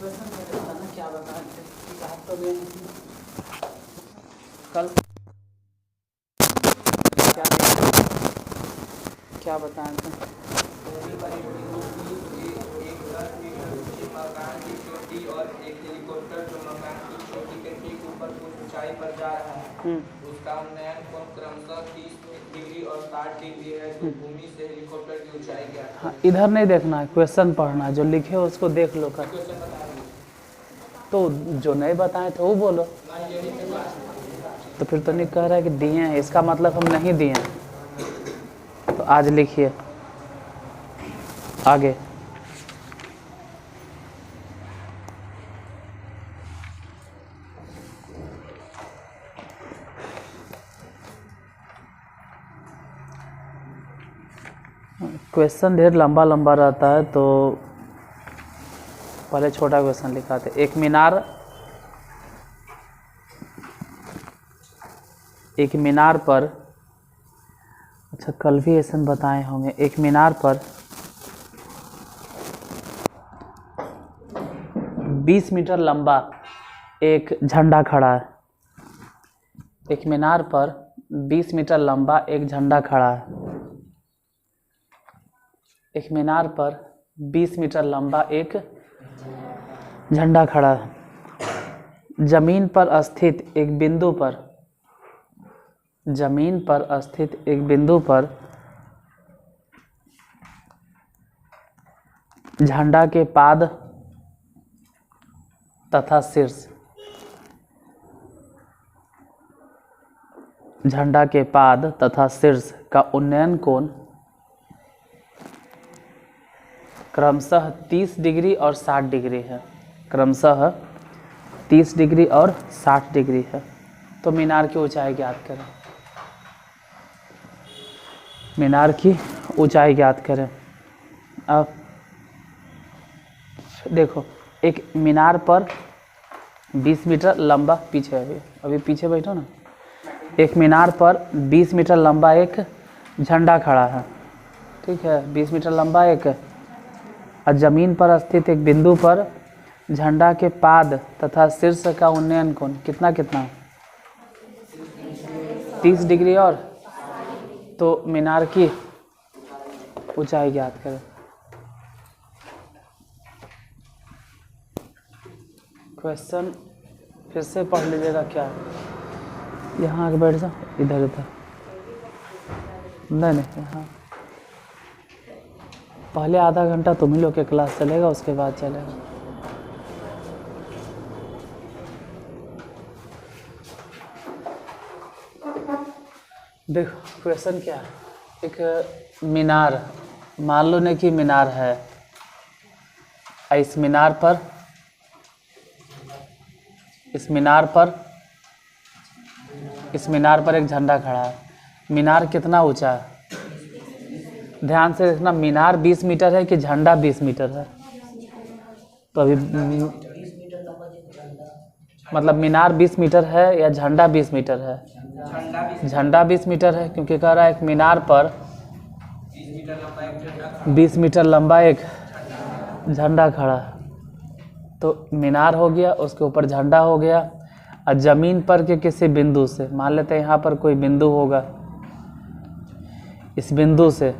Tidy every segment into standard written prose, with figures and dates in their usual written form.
क्या बताएं तो कल क्या बताएं थे? एक 10 मीटर ऊंचे मकान की चोटी और एक हेलीकॉप्टर जो मकान की चोटी के ठीक ऊपर कुछ ऊंचाई पर जा रहा है। उसका उन्नयन कोण क्रमशः 30 डिग्री और 60 डिग्री है। तो भूमि से हेलीकॉप्टर की ऊंचाई क्या है? हाँ, इधर नहीं देखना है, क्वेश्चन पढ़ना है, जो लिखे हो उसको देख लो कर। क्वेश्चन बता रही तो जो नहीं बताए थे वो बोलो। तो फिर तो नहीं कह रहा है कि दिए हैं, इसका मतलब हम नहीं दिए हैं। तो आज लिखिए आगे। क्वेश्चन ढेर लंबा लंबा रहता है, तो पहले छोटा क्वेश्चन लिखा था। एक मीनार पर, अच्छा कल भी ऐसा बताए होंगे। एक मीनार पर 20 मीटर लंबा एक झंडा खड़ा है। एक मीनार पर 20 मीटर लंबा एक झंडा खड़ा है। एक मीनार पर 20 मीटर लंबा एक झंडा खड़ा है। जमीन पर स्थित एक बिंदु पर, जमीन पर स्थित एक बिंदु पर झंडा के पाद तथा शीर्ष, झंडा के पाद तथा शीर्ष का उन्नयन कोण क्रमशः 30 डिग्री और 60 डिग्री है। क्रमशः 30 डिग्री और 60 डिग्री है। तो मीनार की ऊंचाई ज्ञात करें। मीनार की ऊंचाई ज्ञात करें। अब देखो, एक मीनार पर 20 मीटर लंबा, पीछे अभी पीछे बैठो ना। एक मीनार पर 20 मीटर लंबा एक झंडा खड़ा है, ठीक है, 20 मीटर लंबा एक। और जमीन पर स्थित एक बिंदु पर झंडा के पाद तथा शीर्ष का उन्नयन कोण कितना कितना 30 डिग्री और, तो मीनार की ऊंचाई ज्ञात करें। क्वेश्चन फिर से पढ़ लीजिएगा। क्या यहाँ आके बैठ जाओ, इधर इधर नहीं, हाँ पहले आधा घंटा तुम ही लोग के क्लास चलेगा, उसके बाद चलेगा। देखो क्वेश्चन क्या है। एक मीनार, मान लो ने कि मीनार है। इस मीनार पर, इस मीनार पर एक झंडा खड़ा है। मीनार कितना ऊंचा है? ध्यान से देखना, मीनार 20 मीटर है कि झंडा 20 मीटर है? तो अभी मतलब मीनार 20 मीटर है या झंडा 20 मीटर है? झंडा 20 मीटर है, क्योंकि कह रहा है एक मीनार पर 20 मीटर लंबा एक झंडा खड़ा है। तो मीनार हो गया, उसके ऊपर झंडा हो गया। और जमीन पर के किसी बिंदु से, मान लेते हैं यहाँ पर कोई बिंदु होगा, इस बिंदु से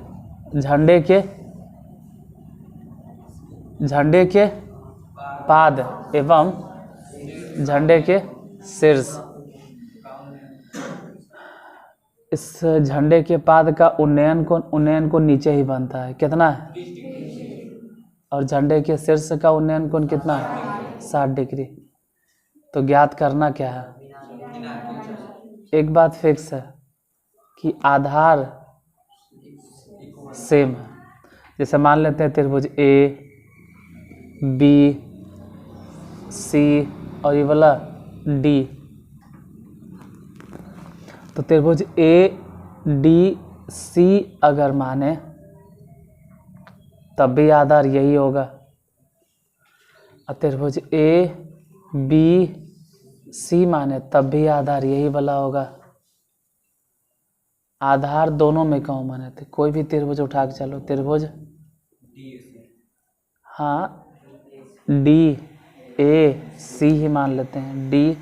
झंडे के पाद एवं झंडे के शीर्ष, इस झंडे के पाद का उन्नयन को नीचे ही बनता है, कितना है? और झंडे के शीर्ष का उन्नयन कोण कितना है? 60 डिग्री। तो ज्ञात करना क्या है? एक बात फिक्स है कि आधार सेम है। जैसे मान लेते हैं त्रिभुज ए बी सी और ये वाला डी। तो त्रिभुज ए डी सी अगर माने तब भी आधार यही होगा। और त्रिभुज ए बी सी माने तब भी आधार यही वाला होगा। आधार दोनों में कॉमन है। तो कोई भी त्रिभुज उठा के चलो, त्रिभुज हाँ डी ए सी ही मान लेते हैं, डी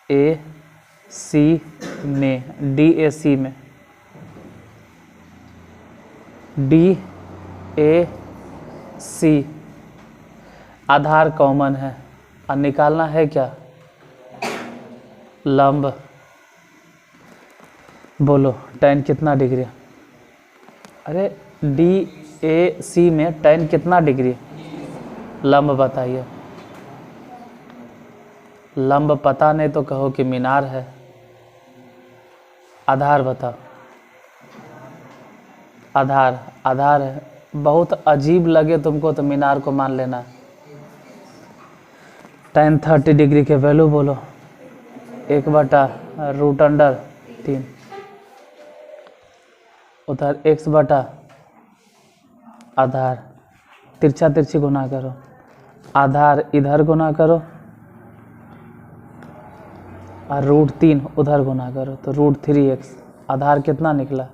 ए सी में, डी ए सी में, D A C Aadhaar common है और निकालना है क्या, लंब। बोलो tan कितना डिग्री, अरे डी ए सी में tan कितना डिग्री, लंब बताइए। लंब पता नहीं तो कहो कि मीनार है। आधार बताओ, आधार, आधार है। बहुत अजीब लगे तुमको तो मीनार को मान लेना। tan 30 डिग्री के वैल्यू बोलो, 1/√3, उधर x बटा आधार, तिरछा तिरछी गुना करो, आधार इधर गुना करो और √3 उधर गुना करो तो √3x। आधार कितना निकला,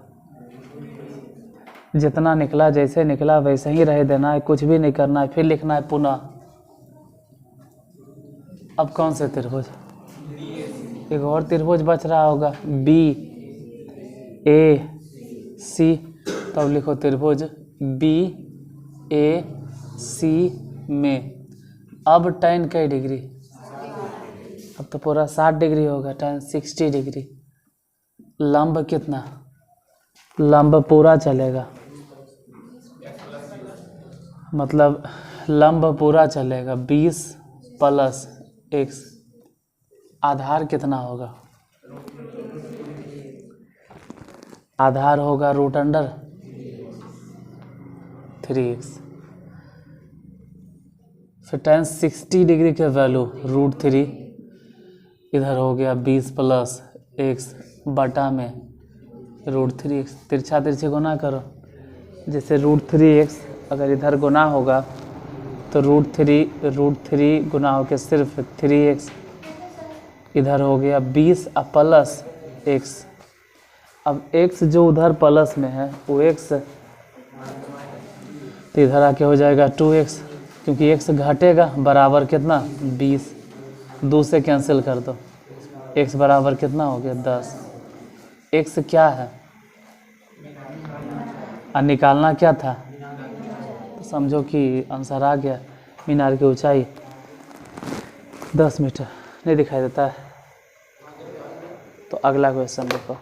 जितना निकला जैसे निकला वैसे ही रह देना है, कुछ भी नहीं करना है, फिर लिखना है पुनः। अब कौन से त्रिभुज, एक और त्रिभुज बच रहा होगा, बी ए सी, तब लिखो त्रिभुज बी ए सी में। अब tan कई डिग्री, अब तो पूरा 60 डिग्री होगा, tan 60 डिग्री। लंब कितना, लंब पूरा चलेगा, मतलब लंब पूरा चलेगा 20 + x। आधार कितना होगा, आधार होगा √3x। फिर tan 60 डिग्री के वैल्यू √3, इधर हो गया 20 + x बटा में √3x। तिरछा तिरछी गुना करो, जैसे √3x अगर इधर गुना होगा तो √3 गुना होकर सिर्फ 3x, इधर हो गया 20 + x। अब x जो उधर प्लस में है वो x, तो इधर आके हो जाएगा 2x, क्योंकि x घटेगा बराबर कितना 20, 2 से कैंसिल कर दो, x बराबर कितना हो गया 10। x क्या है और निकालना क्या था, तो समझो कि आंसर आ गया। मीनार की ऊंचाई 10 मीटर, नहीं दिखाई देता है तो अगला क्वेश्चन देखो।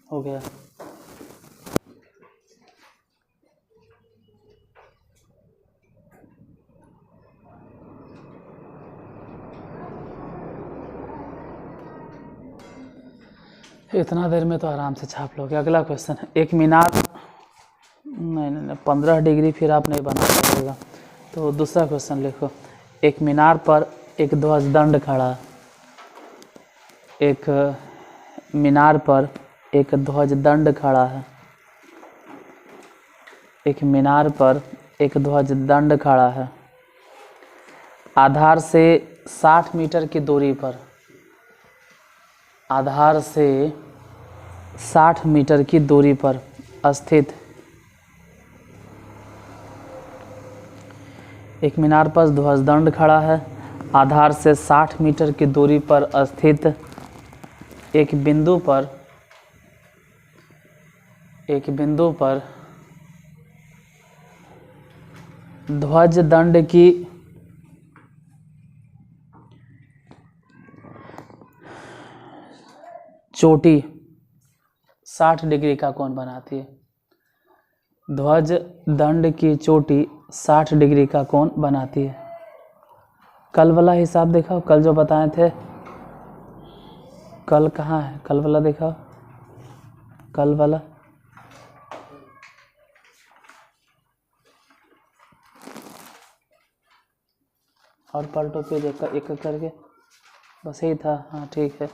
हो गया, इतना देर में तो आराम से छाप लोगे। अगला क्वेश्चन है, एक मीनार, नहीं 15 डिग्री फिर आप नहीं बना पाएगा, तो दूसरा क्वेश्चन लिखो। एक मीनार पर एक ध्वजदंड खड़ा है, एक मीनार पर एक ध्वजदंड खड़ा है, एक मीनार पर एक ध्वजदंड खड़ा है। आधार से 60 मीटर की दूरी पर, आधार से 60 मीटर की दूरी पर स्थित एक मीनार पर ध्वजदंड खड़ा है। आधार से 60 मीटर की दूरी पर स्थित एक बिंदु पर ध्वजदंड की चोटी 60 डिग्री का कोण बनाती है। ध्वज दंड की चोटी 60 डिग्री का कोण बनाती है। कल वाला हिसाब दिखाओ, कल जो बताए थे, कल कहाँ है, कल वाला दिखाओ, कल वाला और पलटो पेज एक एक करके, बस यही था। हाँ ठीक है,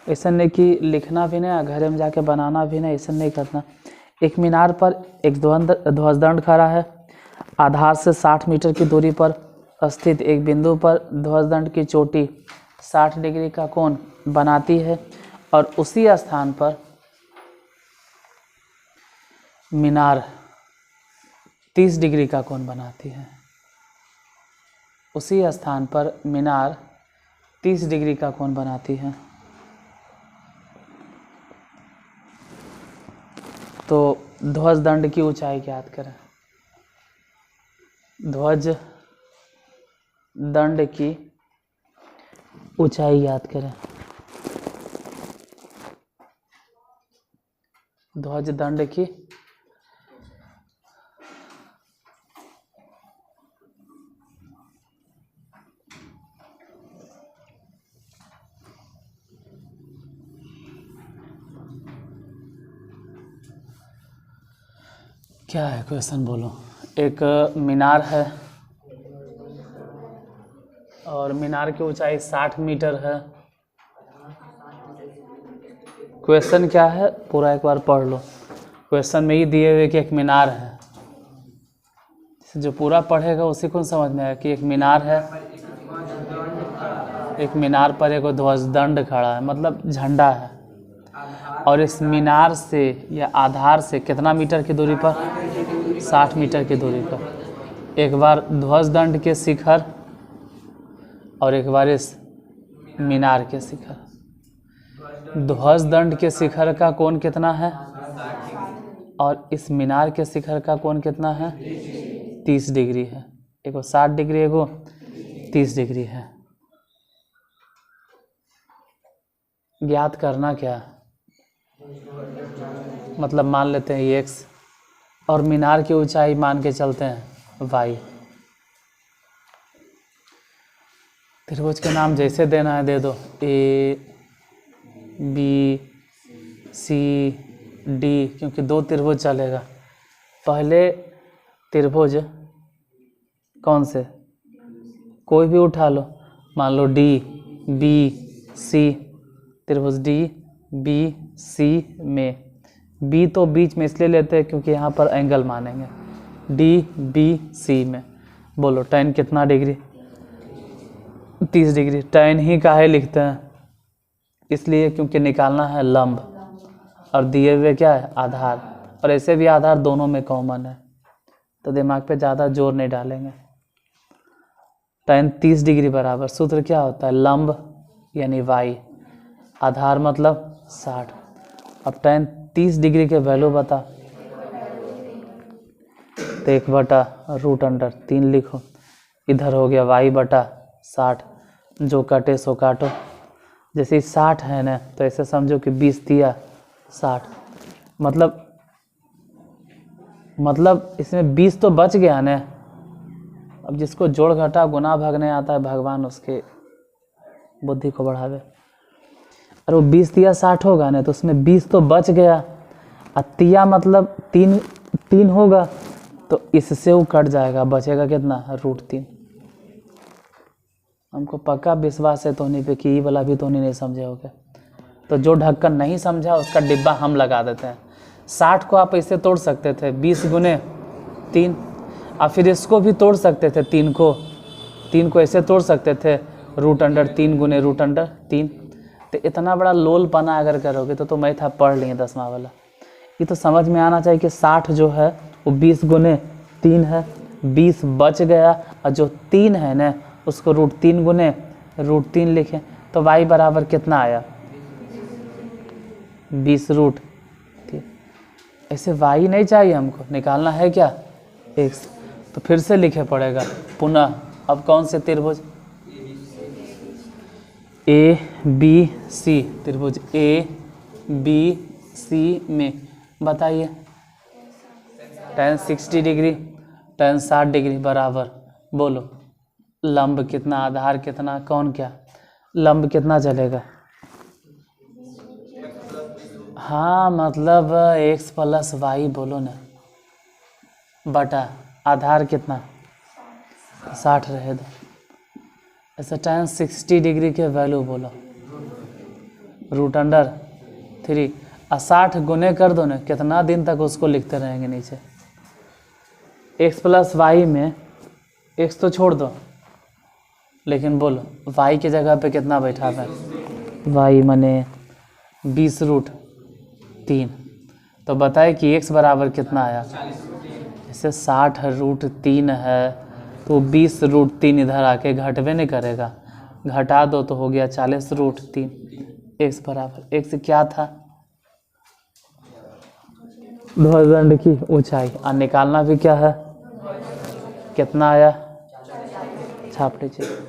ऐसा नहीं कि लिखना भी नहीं, घर में जाके बनाना भी नहीं, ऐसा नहीं करना। एक मीनार पर एक ध्वजदंड खड़ा है। आधार से 60 मीटर की दूरी पर स्थित एक बिंदु पर ध्वजदंड की चोटी 60 डिग्री का कोण बनाती है और उसी स्थान पर मीनार 30 डिग्री का कोण बनाती है। उसी स्थान पर मीनार 30 डिग्री का कोण बनाती है। तो ध्वज दंड की ऊंचाई ज्ञात करें। ध्वज दंड की ऊंचाई ज्ञात करें। ध्वज दंड की क्या है क्वेश्चन बोलो। एक मीनार है और मीनार की ऊंचाई 60 मीटर है। क्वेश्चन क्या है पूरा एक बार पढ़ लो। क्वेश्चन में ही दिए हुए कि एक मीनार है, जो पूरा पढ़ेगा उसी को समझ में आएगा कि एक मीनार है, एक मीनार पर एक ध्वजदंड खड़ा है, मतलब झंडा है, और इस मीनार से या आधार से कितना मीटर की दूरी पर, 60 मीटर की दूरी पर एक बार ध्वजदंड के शिखर और एक बार इस मीनार के शिखर। ध्वजदंड के शिखर का कोण कितना है और इस मीनार के शिखर का कोण कितना है, 30 डिग्री है। एगो 60 डिग्री, एगो 30 डिग्री है। ज्ञात करना क्या, मतलब मान लेते हैं ये x और मीनार की ऊंचाई मान के चलते हैं y। त्रिभुज के नाम जैसे देना है दे दो, A B C D, क्योंकि 2 त्रिभुज चलेगा। पहले त्रिभुज कौन से, कोई भी उठा लो, मान लो D B C, त्रिभुज D B C में B तो बीच में इसलिए लेते हैं क्योंकि यहाँ पर एंगल मानेंगे। D B C में बोलो tan कितना डिग्री, 30 डिग्री। tan ही काहे लिखते हैं, इसलिए क्योंकि निकालना है लंब और दिए हुए क्या है, आधार, और ऐसे भी आधार दोनों में कॉमन है, तो दिमाग पे ज़्यादा जोर नहीं डालेंगे। tan 30 डिग्री बराबर सूत्र क्या होता है, लंब यानी y, आधार मतलब 60। अब tan 30 डिग्री के वैल्यू बता, तो 1/√3 लिखो। इधर हो गया y बटा 60, जो कटे सो काटो। जैसे 60 है ना, तो ऐसे समझो कि 20 दिया 60, मतलब इसमें 20 तो बच गया ना। अब जिसको जोड़ घटा गुना भागने आता है, भगवान उसके बुद्धि को बढ़ावे। और वो 20 दिया 60 होगा ना, तो उसमें 20 तो बच गया, और तिया मतलब 3 होगा, तो इससे वो कट जाएगा, बचेगा कितना, √3। हमको पक्का विश्वास है तोनी पे कि ये वाला भी तोनी नहीं समझे होगे, तो जो ढक्कन नहीं समझा उसका डिब्बा हम लगा देते हैं। 60 को आप ऐसे तोड़ सकते थे 20 गुने 3, और फिर इसको भी तोड़ सकते थे, 3 को ऐसे तोड़ सकते थे √3 गुने √3। तो इतना बड़ा लोल पना अगर करोगे तो मैथ आप पढ़ लिए 10वां वाला। ये तो समझ में आना चाहिए कि 60 जो है वो 20 गुने 3 है, 20 बच गया, और जो 3 है ना उसको √3 गुने √3 लिखें, तो y बराबर कितना आया, 20√3। ऐसे y नहीं चाहिए हमको, निकालना है क्या, x। तो फिर से लिखे पड़ेगा पुनः। अब कौन से त्रिभुज, ए बी सी त्रिभुज ए बी सी में बताइए tan 60 डिग्री tan 60 डिग्री बराबर, बोलो लंब कितना, आधार कितना, कौन क्या, लंब कितना चलेगा? हाँ मतलब x प्लस वाई बोलो ना, बटा आधार कितना 60 रहे दो। ऐसा tan 60 डिग्री के वैल्यू बोलो √3 और 60 गुने कर दो ना, कितना दिन तक उसको लिखते रहेंगे नीचे। x प्लस वाई में x तो छोड़ दो, लेकिन बोलो y की जगह पे कितना बैठा है? y मने 20√3। तो बताए कि x बराबर कितना आया? जैसे 60√3 है तो 20√3 इधर आके घटवे नहीं करेगा, घटा दो तो हो गया 40√3। x बराबर x क्या था? ध्वजदंड की ऊंचाई, और निकालना भी क्या है? कितना आया? छाप लीजिए।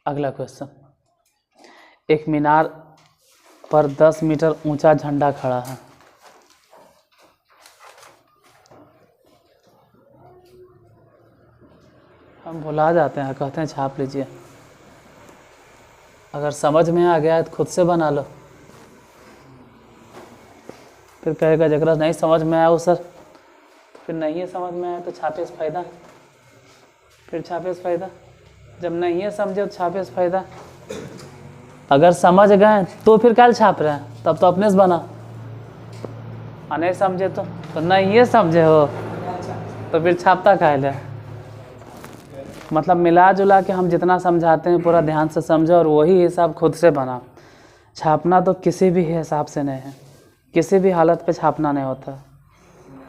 अगला क्वेश्चन, एक मीनार पर 10 मीटर ऊंचा झंडा खड़ा है। हम भुला जाते हैं, कहते हैं छाप लीजिए। अगर समझ में आ गया है तो खुद से बना लो, फिर कहेगा जगह नहीं समझ में आया वो सर, फिर नहीं है समझ में आया तो छापे से फायदा, फिर छापे से फायदा, जब नहीं है समझे तो छापे से फायदा। अगर समझ गए तो फिर कल छाप रहे हैं, तब तो अपने से बना, और नहीं समझे तो नहीं है समझे हो तो फिर छापता काहे ले। मतलब मिला जुला के हम जितना समझाते हैं पूरा ध्यान से समझो और वही हिसाब खुद से बना। छापना तो किसी भी हिसाब से नहीं है, किसी भी हालत पे छापना नहीं होता,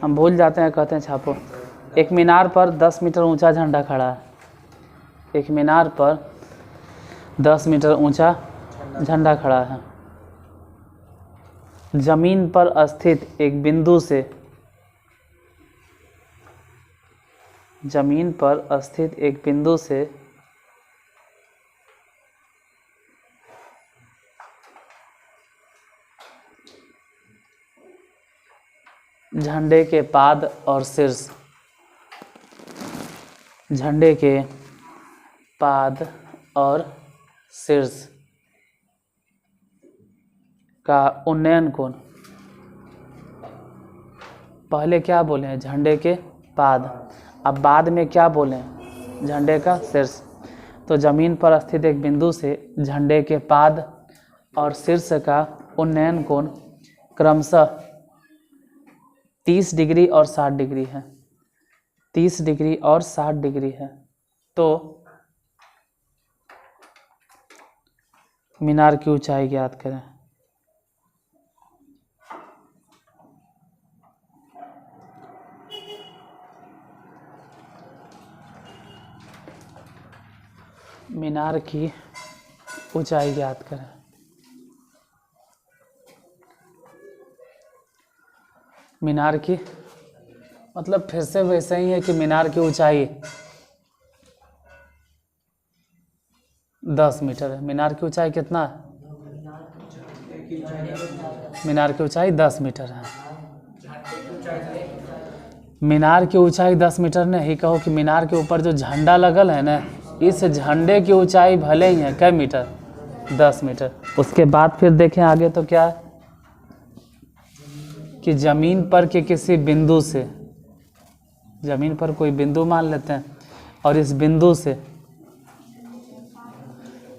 हम भूल जाते हैं, कहते हैं छापो। एक मीनार पर 10 मीटर ऊंचा झंडा खड़ा है। एक मीनार पर 10 मीटर ऊंचा झंडा खड़ा है। जमीन पर स्थित एक बिंदु से, जमीन पर स्थित एक बिंदु से झंडे के पाद और शीर्ष, झंडे के पाद और शीर्ष का उन्नयन कोण, पहले क्या बोले हैं? झंडे के पाद, अब बाद में क्या बोले हैं? झंडे का शीर्ष। तो जमीन पर स्थित एक बिंदु से झंडे के पाद और शीर्ष का उन्नयन कोण क्रमशः 30 डिग्री और 60 डिग्री है। 30 डिग्री और 60 डिग्री है। तो मीनार की ऊंचाई ज्ञात करें। मीनार की ऊंचाई ज्ञात करें। मीनार की मतलब फिर से वैसे ही है कि मीनार की ऊंचाई 10 मीटर है। मीनार की ऊंचाई कितना है? मीनार की ऊंचाई 10 मीटर है। मीनार की ऊंचाई 10 मीटर नहीं, कहो कि मीनार के ऊपर जो झंडा लगल है ना, इस झंडे की ऊंचाई भले ही है कै मीटर? 10 मीटर। उसके बाद फिर देखें आगे तो क्या है कि जमीन पर के किसी बिंदु से, जमीन पर कोई बिंदु मान लेते हैं, और इस बिंदु से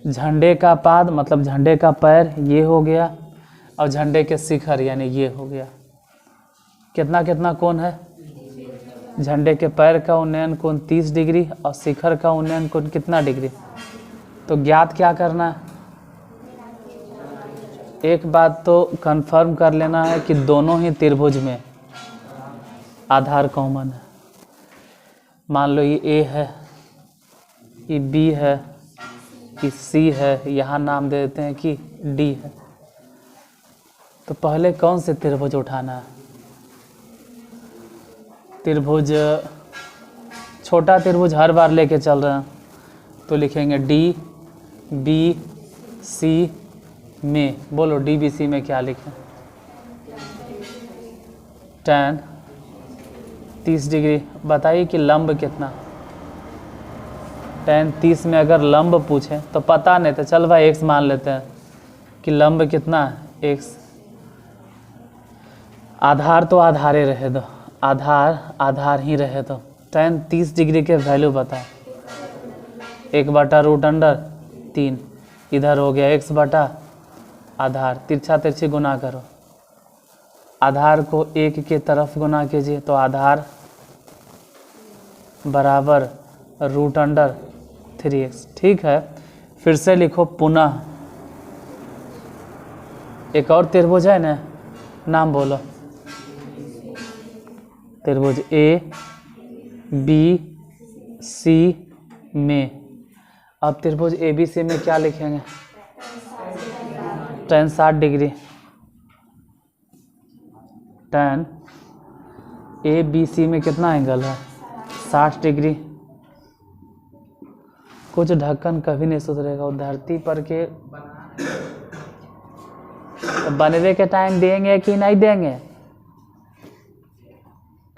झंडे का पाद मतलब झंडे का पैर ये हो गया, और झंडे के शिखर यानी ये हो गया। कितना कितना कोण है? झंडे के पैर का उन्नयन कोण 30 डिग्री और शिखर का उन्नयन कोण कितना डिग्री। तो ज्ञात क्या करना है, एक बात तो कंफर्म कर लेना है कि दोनों ही त्रिभुज में आधार कॉमन है। मान लो ये ए है, ये बी है, ये सी है, यहाँ नाम दे देते हैं कि डी है। तो पहले कौन से त्रिभुज उठाना है, त्रिभुज छोटा त्रिभुज हर बार लेके चल रहे हैं, तो लिखेंगे डी बी सी में। बोलो डी बी सी में क्या लिखें, tan 30 डिग्री। बताइए कि लंब कितना, tan 30 में अगर लंब पूछे तो पता नहीं, तो चल भाई x मान लेते हैं कि लंब कितना है x। आधार तो आधारे रहे दो, आधार ही रहे दो। tan 30 डिग्री के वैल्यू बताओ, 1/√3, इधर हो गया x बटा आधार, तिरछा तिरछी गुना करो, आधार को 1 के तरफ गुना कीजिए तो आधार बराबर √3x। ठीक है, फिर से लिखो पुनः। एक और त्रिभुज है ना, नाम बोलो, त्रिभुज ए बी सी में। अब त्रिभुज ए बी सी में क्या लिखेंगे, tan 60 degree, tan A B C में कितना एंगल है 60 डिग्री। कुछ ढक्कन कभी नहीं सुधरेगा, वो धरती पर के बनवे के टाइम देंगे कि नहीं देंगे।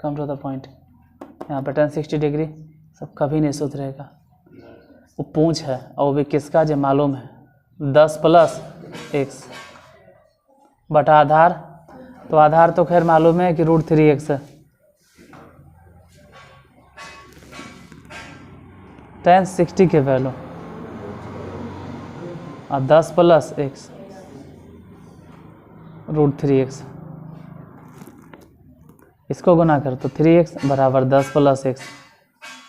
Come to the point. यहाँ पर tan 60 डिग्री सब कभी नहीं सुधरेगा। वो पूंछ है और वो भी किसका जो मालूम है, 10 + x बटा आधार। तो आधार तो खैर मालूम है कि √3x है। tan 60 के वैल्यू और 10 + x √3x, इसको गुना कर तो 3x बराबर 10 + x।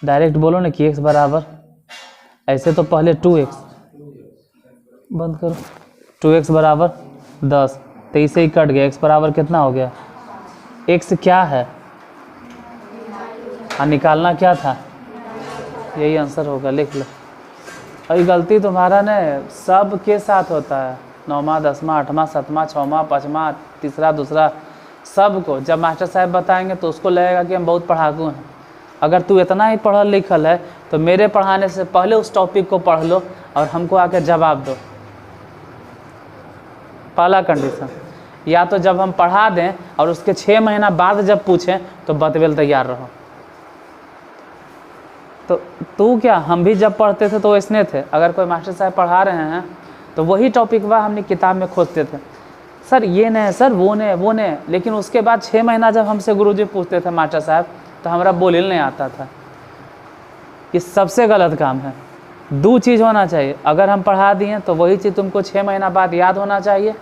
डायरेक्ट बोलो ना कि x बराबर, ऐसे तो पहले 2x बंद करो, 2x बराबर 10, तो इसे ही कट गया। x बराबर कितना हो गया, x क्या है और निकालना क्या था, यही आंसर होगा, लिख लो। और गलती तुम्हारा ने सब के साथ होता है, 9वां 10वां 8वां 7वां 6वां 5वां तीसरा दूसरा सबको। जब मास्टर साहब बताएंगे तो उसको लगेगा कि हम बहुत पढ़ाकू हैं। अगर तू इतना ही पढ़ल लिखल है तो मेरे पढ़ाने से पहले उस टॉपिक को पढ़ लो और हमको आकर जवाब दो। पहला कंडीशन, या तो जब हम पढ़ा दें और उसके 6 महीना बाद जब पूछें तो बतवेल तैयार रहो। तो तू क्या, हम भी जब पढ़ते थे तो इसने थे, अगर कोई मास्टर साहब पढ़ा रहे हैं तो वही टॉपिक वह हमने किताब में खोजते थे, सर ये नहीं सर वो नहीं। लेकिन उसके बाद 6 महीना जब हमसे गुरुजी पूछते थे मास्टर साहब तो हमारा बोलिल नहीं आता था। ये सबसे गलत काम है। 2 चीज़ होना चाहिए, अगर हम पढ़ा दिए तो वही चीज़ तुमको 6 महीना बाद याद होना चाहिए,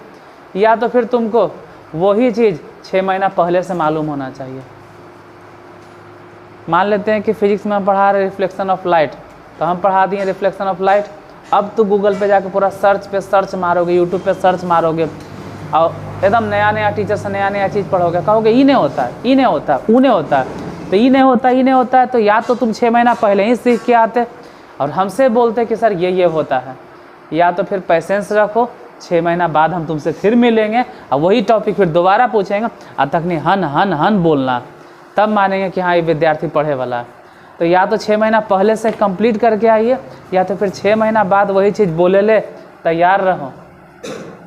या तो फिर तुमको वही चीज़ 6 महीना पहले से मालूम होना चाहिए। मान लेते हैं कि फिजिक्स में हम पढ़ा रहे रिफ्लेक्शन ऑफ लाइट, तो हम पढ़ा दिए रिफ्लेक्शन ऑफ लाइट। अब तो गूगल पे जाकर पूरा सर्च मारोगे, यूट्यूब पे सर्च मारोगे और एकदम नया टीचर से नया चीज़ पढ़ोगे, कहोगे ई नहीं होता है, ई नहीं होता है, ऊ नहीं होता है। तो ई नहीं होता है तो या तो तुम 6 महीना पहले ही सीख के आते और हमसे बोलते कि सर ये होता है, या तो फिर पेशेंस रखो, 6 महीना बाद हम तुमसे फिर मिलेंगे और वही टॉपिक फिर दोबारा पूछेंगे और तक नहीं हन बोलना, तब मानेंगे कि हाँ ये विद्यार्थी पढ़े वाला है। तो या तो 6 महीना पहले से कंप्लीट करके आइए, या तो फिर 6 महीना बाद वही चीज़ बोले ले, तैयार रहो।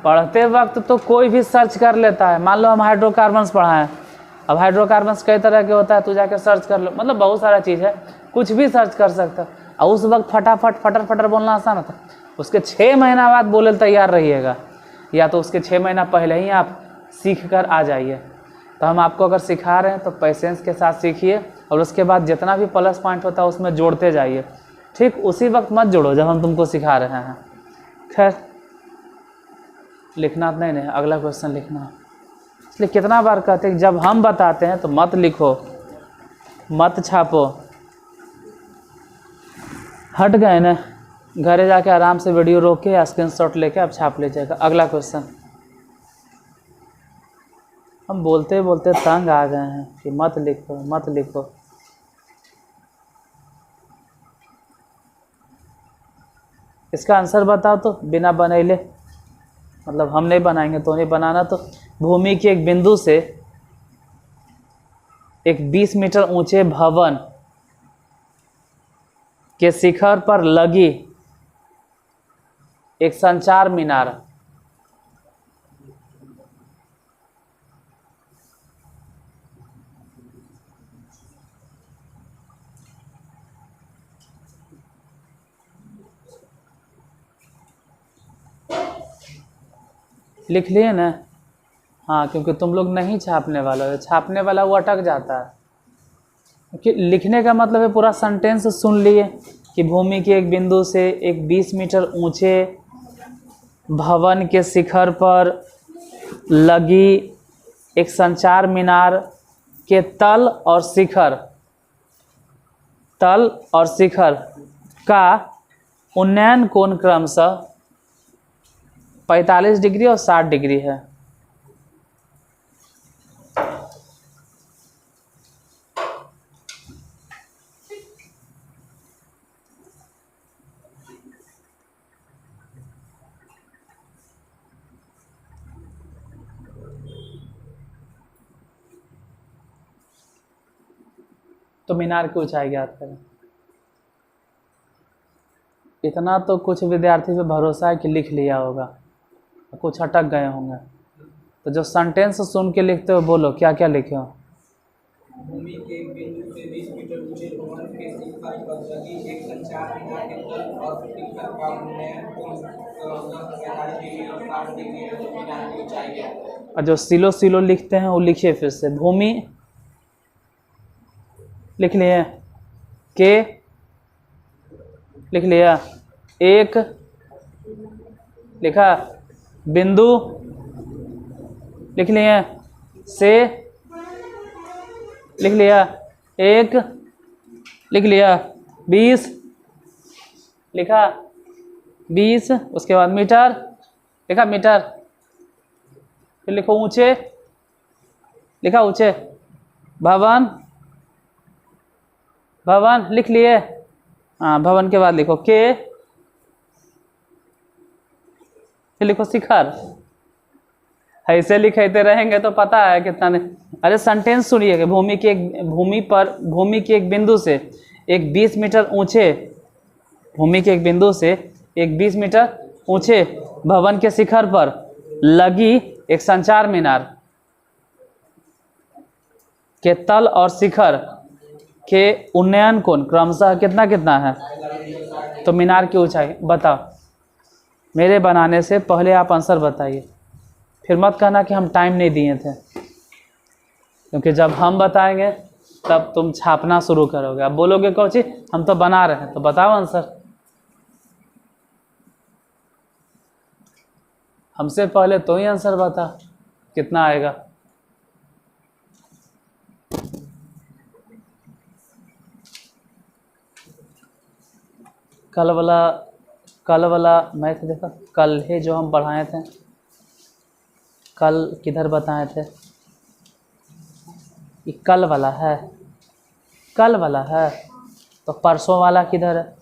पढ़ते वक्त तो कोई भी सर्च कर लेता है। मान लो हम हाइड्रोकार्बन्स पढ़ाएं, अब हाइड्रोकार्बन्स कई तरह के होता है, तू जाकर सर्च कर लो, मतलब बहुत सारा चीज़ है, कुछ भी सर्च कर सकता है। और उस वक्त फटर बोलना आसान होता, उसके 6 महीना बाद बोले तैयार रहिएगा, या तो उसके 6 महीना पहले ही आप सीख कर आ जाइए। तो हम आपको अगर सिखा रहे हैं तो पेशेंस के साथ सीखिए और उसके बाद जितना भी प्लस पॉइंट होता है उसमें जोड़ते जाइए। ठीक उसी वक्त मत जोड़ो जब हम तुमको सिखा रहे हैं। खैर लिखना नहीं, अगला क्वेश्चन लिखना। इसलिए कितना बार कहते हैं जब हम बताते हैं तो मत लिखो, मत छापो। हट गए ना, घरे जाके आराम से वीडियो रोक के स्क्रीनशॉट लेके आप छाप लीजिएगा। अगला क्वेश्चन। हम बोलते बोलते तंग आ गए हैं कि मत लिखो मत लिखो। इसका आंसर बताओ तो, बिना बनैले, मतलब हम नहीं बनाएंगे तो नहीं बनाना। तो भूमि के एक बिंदु से एक 20 मीटर ऊंचे भवन के शिखर पर लगी एक संचार मीनार लिख लिए ना? हाँ, क्योंकि तुम लोग नहीं छापने वाला हो, छापने वाला वो अटक जाता है। कि लिखने का मतलब है पूरा सेंटेंस सुन लिए कि भूमि के एक बिंदु से एक 20 मीटर ऊंचे भवन के शिखर पर लगी एक संचार मीनार के तल और शिखर का उन्नयन कोण क्रमशः 45 डिग्री और 60 डिग्री है। तो मीनार की ऊंचाई ज्ञात करें। इतना तो कुछ विद्यार्थी पे भरोसा है कि लिख लिया होगा, कुछ अटक गए होंगे। तो जो सेंटेंस सुन के लिखते हो बोलो क्या क्या लिखे हो। भूमि के एक बिंदु से 20 मीटर ऊंचे भवन के शिखर पर लगी एक संचार मीनार के तल और शिखर का उन्नयन कोण 45 डिग्री और 60 डिग्री है। तो मीनार की ऊंचाई है। और जो सिलो सिलो लिखते हैं वो लिखिए फिर से। भूमि लिख लिए, के लिख लिया, एक लिखा, बिंदु लिख लिए, से लिख लिया, एक लिख लिया, 20 लिखा, 20 उसके बाद मीटर लिखा, मीटर, फिर लिखो ऊंचे लिखा, ऊंचे, भवन लिख लिए। हाँ, भवन के बाद लिखो के, फिर लिखो शिखर। ऐसे लिखते रहेंगे तो पता है कितना नहीं। अरे सेंटेंस सुनिए कि भूमि के एक बिंदु से एक 20 मीटर ऊंचे, भूमि के एक बिंदु से एक 20 मीटर ऊंचे भवन के शिखर पर लगी एक संचार मीनार के तल और शिखर के उन्नयन कोण क्रमशः कितना कितना है। तो मीनार की ऊंचाई बताओ। मेरे बनाने से पहले आप आंसर बताइए, फिर मत कहना कि हम टाइम नहीं दिए थे, क्योंकि जब हम बताएंगे तब तुम छापना शुरू करोगे। अब बोलोगे कोची हम तो बना रहे हैं, तो बताओ आंसर। हमसे पहले तो ही आंसर बता कितना आएगा। कल वाला मैथ देखा, कल ही जो हम पढ़ाए थे, कल किधर बताए थे? ये कल वाला है, कल वाला है, तो परसों वाला किधर है?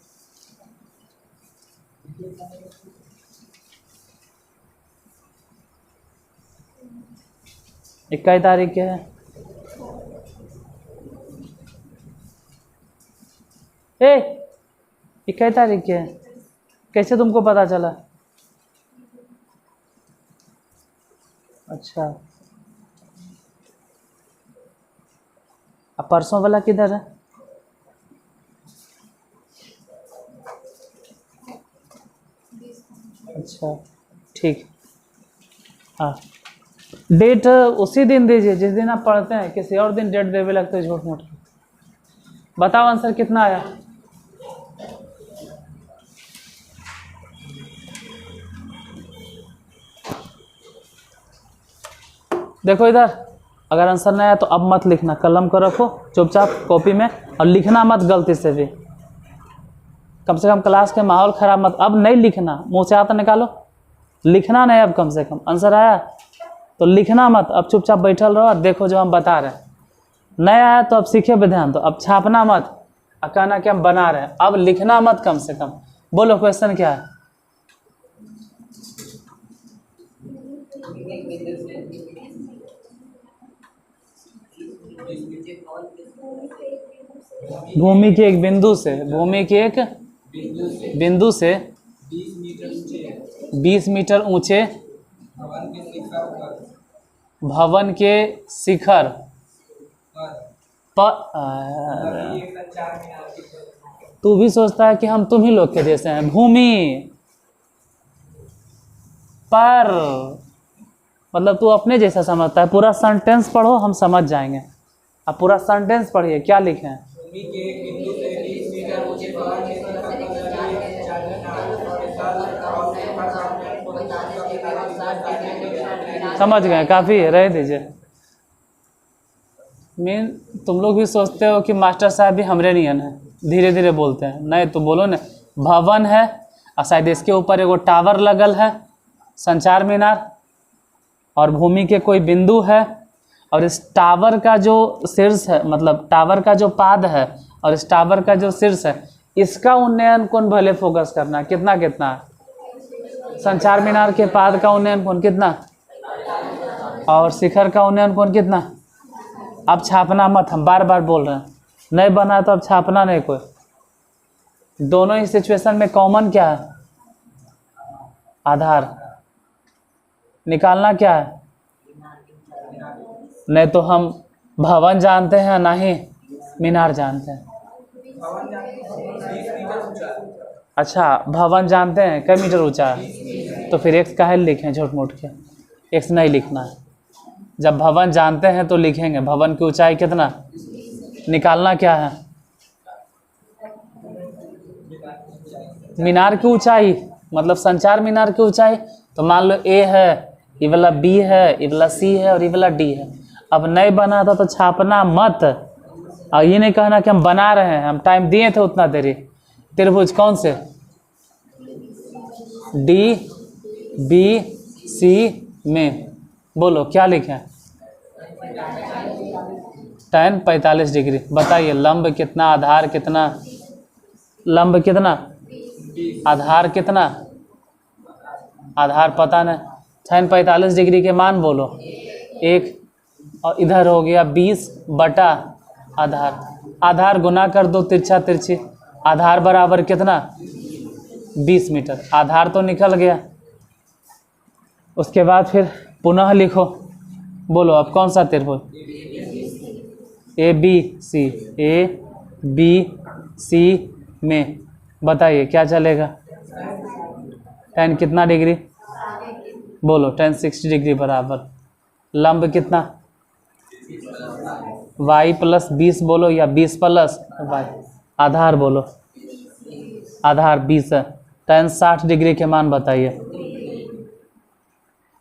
इक्कीस तारीख के है। ए 21 तारीख के है, कैसे तुमको पता चला? अच्छा, अब परसों वाला किधर है? अच्छा ठीक, हाँ डेट उसी दिन दीजिए जिस दिन आप पढ़ते हैं। किसी और दिन डेट देवे लगते है झूठ मूठ। बताओ आंसर कितना आया? देखो इधर, अगर आंसर नहीं आया तो अब मत लिखना, कलम को रखो चुपचाप कॉपी में, और लिखना मत गलती से भी, कम से कम क्लास के माहौल ख़राब मत। अब नहीं लिखना, मुँह से हाथ निकालो, लिखना नहीं अब, कम से कम आंसर आया तो लिखना मत। अब चुपचाप बैठल रहो और देखो जो हम बता रहे हैं। नहीं आया तो अब सीखे पे ध्यान दो। अब छापना मत और कहना कि हम बना रहे हैं, अब लिखना मत कम से कम। बोलो क्वेश्चन क्या है? भूमि के एक बिंदु से, भूमि के एक बिंदु से 20 मीटर ऊंचे भवन के शिखर पर, तू भी सोचता है कि हम तुम ही लोग के जैसे हैं। भूमि पर मतलब तू अपने जैसा समझता है। पूरा सेंटेंस पढ़ो, हम समझ जाएंगे। अब पूरा सेंटेंस पढ़िए, क्या लिखे हैं? भूमि के एक बिंदु से 20 मीटर ऊंचे भवन के शिखर पर लगी 4 मीनार। समझ गए? काफ़ी है, रह दीजिए। मीन तुम लोग भी सोचते हो कि मास्टर साहब भी हमरे नियन है, धीरे धीरे बोलते हैं। नहीं तो बोलो ना, भवन है और शायद इसके ऊपर एगो टावर लगल है, संचार मीनार, और भूमि के कोई बिंदु है, और इस टावर का जो शीर्ष है, मतलब टावर का जो पाद है और इस टावर का जो शीर्ष है, इसका उन्नयन कोण भले फोकस करना। कितना कितना? संचार मीनार के पाद का उन्नयन कोण कितना, और शिखर का उन्नयन कोण कितना? अब छापना मत, हम बार बार बोल रहे हैं। नहीं बना तो अब छापना नहीं कोई। दोनों ही सिचुएशन में कॉमन क्या है? आधार। निकालना क्या है? नहीं तो हम भवन जानते हैं ना ही मीनार जानते हैं। अच्छा, भवन जानते हैं कई मीटर ऊंचा है, तो फिर एक्स काहे लिखें झूठ मूठ के? एक्स नहीं लिखना है। जब भवन जानते हैं तो लिखेंगे भवन की ऊंचाई कितना। निकालना क्या है? मीनार की ऊंचाई, मतलब संचार मीनार की ऊंचाई। तो मान लो ए है, ये वाला बी है, ये वाला सी है और ये वाला डी है। अब नहीं बना था तो छापना मत, और ये नहीं कहना कि हम बना रहे हैं, हम टाइम दिए थे उतना देरी। त्रिभुज कौन से? डी बी सी में। बोलो क्या लिखें? tan 45 degree. बताइए लंब कितना, आधार कितना? लंब कितना, आधार कितना? आधार पता नहीं। tan 45 डिग्री के मान बोलो। 1 और इधर हो गया 20 बटा आधार। आधार गुना कर दो तिरछा तिरछी। आधार बराबर कितना? 20 मीटर। आधार तो निकल गया। उसके बाद फिर पुनः लिखो। बोलो अब कौन सा त्रिभुज? ए बी सी। ए बी सी में बताइए क्या चलेगा? tan कितना डिग्री? बोलो tan 60 डिग्री बराबर। लंब कितना? y प्लस 20 बोलो, या 20 प्लस y। आधार बोलो। आधार 20 है। tan 60 डिग्री के मान बताइए।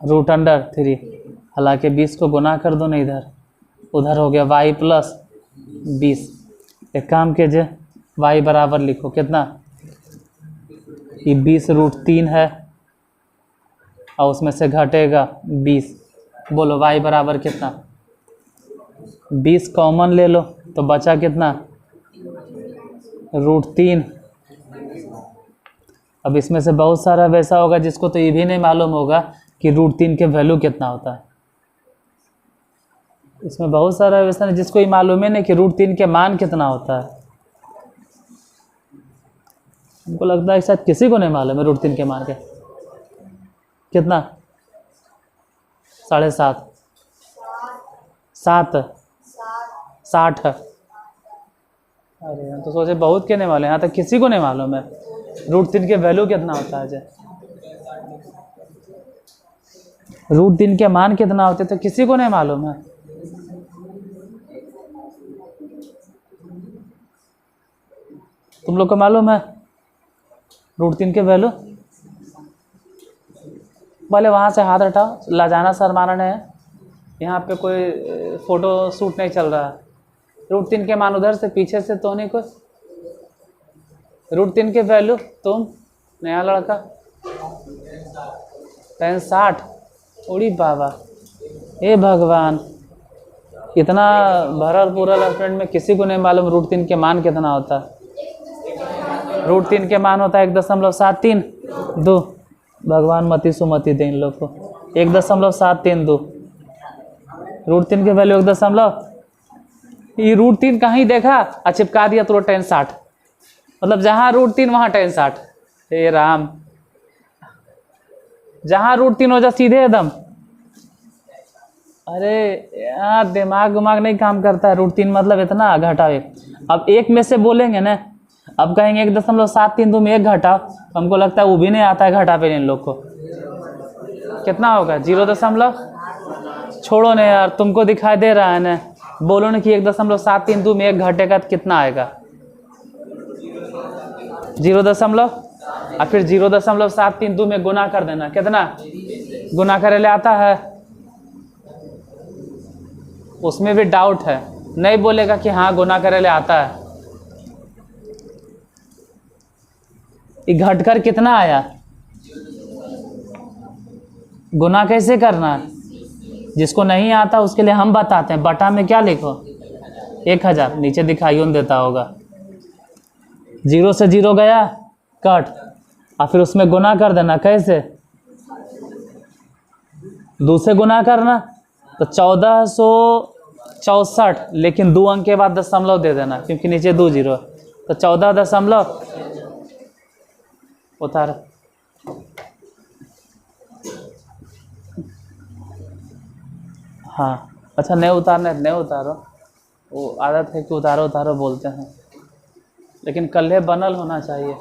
√3। हालांकि 20 को गुना कर दो ना इधर, उधर हो गया y प्लस 20। एक काम कीजिए, y बराबर लिखो कितना? ये 20 √3 है और उसमें से घटेगा 20। बोलो y बराबर कितना? 20 कॉमन ले लो तो बचा कितना? √3। अब इसमें से बहुत सारा वैसा होगा जिसको तो ये भी नहीं मालूम होगा कि √3 के वैल्यू कितना होता है। इसमें बहुत सारा वैसा नहीं जिसको ये मालूम है नहीं कि √3 के मान कितना होता है। हमको लगता है शायद किसी को नहीं मालूम है √3 के मान के कितना। 7.5 7 60। अरे हम तो सोचे बहुत के नहीं मालूम, यहाँ तक किसी को नहीं मालूम है √3 के वैल्यू कितना होता है। √3 के मान कितना होते तो किसी को नहीं मालूम है। तुम लोग को मालूम है √3 के वैल्यू? भले वहाँ से हाथ हटाओ। लाजाना शर्माना है, यहाँ पे कोई फ़ोटो शूट नहीं चल रहा है। √3 के मान उधर से पीछे से तो नहीं कुछ। √3 के वैल्यू तुम नया लड़का tan 60। उड़ी बाबा, हे भगवान, इतना भरल पूरल स्टूडेंट में किसी को नहीं मालूम √3 के मान कितना होता है। √3 के मान होता है 1.732। भगवान मति सुमति दे इन लोग को। 1.732 √3 के वैल्यू 1 ये √3 कहीं देखा और चिपका दिया तो tan 60। मतलब जहाँ √3 वहाँ tan 60। हे राम, जहाँ √3 हो जा सीधे एकदम। अरे यार दिमाग नहीं काम करता है। √3 मतलब इतना घटाओ। अब एक में से बोलेंगे ना, अब कहेंगे 1.732 में एक घटाओ, हमको लगता है वो भी नहीं आता है घटा पे इन लोग को। कितना होगा 0 छोड़ो ना यार, तुमको दिखाई दे रहा है ना, बोलो ना कि 1.732 में एक घटेगा तो कितना आएगा 0 और फिर 0.732 में गुना कर देना। कितना गुना करे ले आता है, उसमें भी डाउट है। नहीं बोलेगा कि हाँ गुना करे ले आता है। ये घटकर कितना आया, गुना कैसे करना है, जिसको नहीं आता उसके लिए हम बताते हैं। बटा में क्या लिखो 1000, नीचे दिखाइयो नहीं देता होगा। 0 से 0 गया कट, और फिर उसमें गुना कर देना। कैसे 2 से गुना करना तो 1464, लेकिन 2 अंक के बाद दशमलव दे देना क्योंकि नीचे 2 0। तो 14 दशमलव उतार। हाँ अच्छा, नहीं उतारना है नहीं उतारो, वो आदत है कि उतारो उतारो बोलते हैं, लेकिन कल्हे बनल होना चाहिए।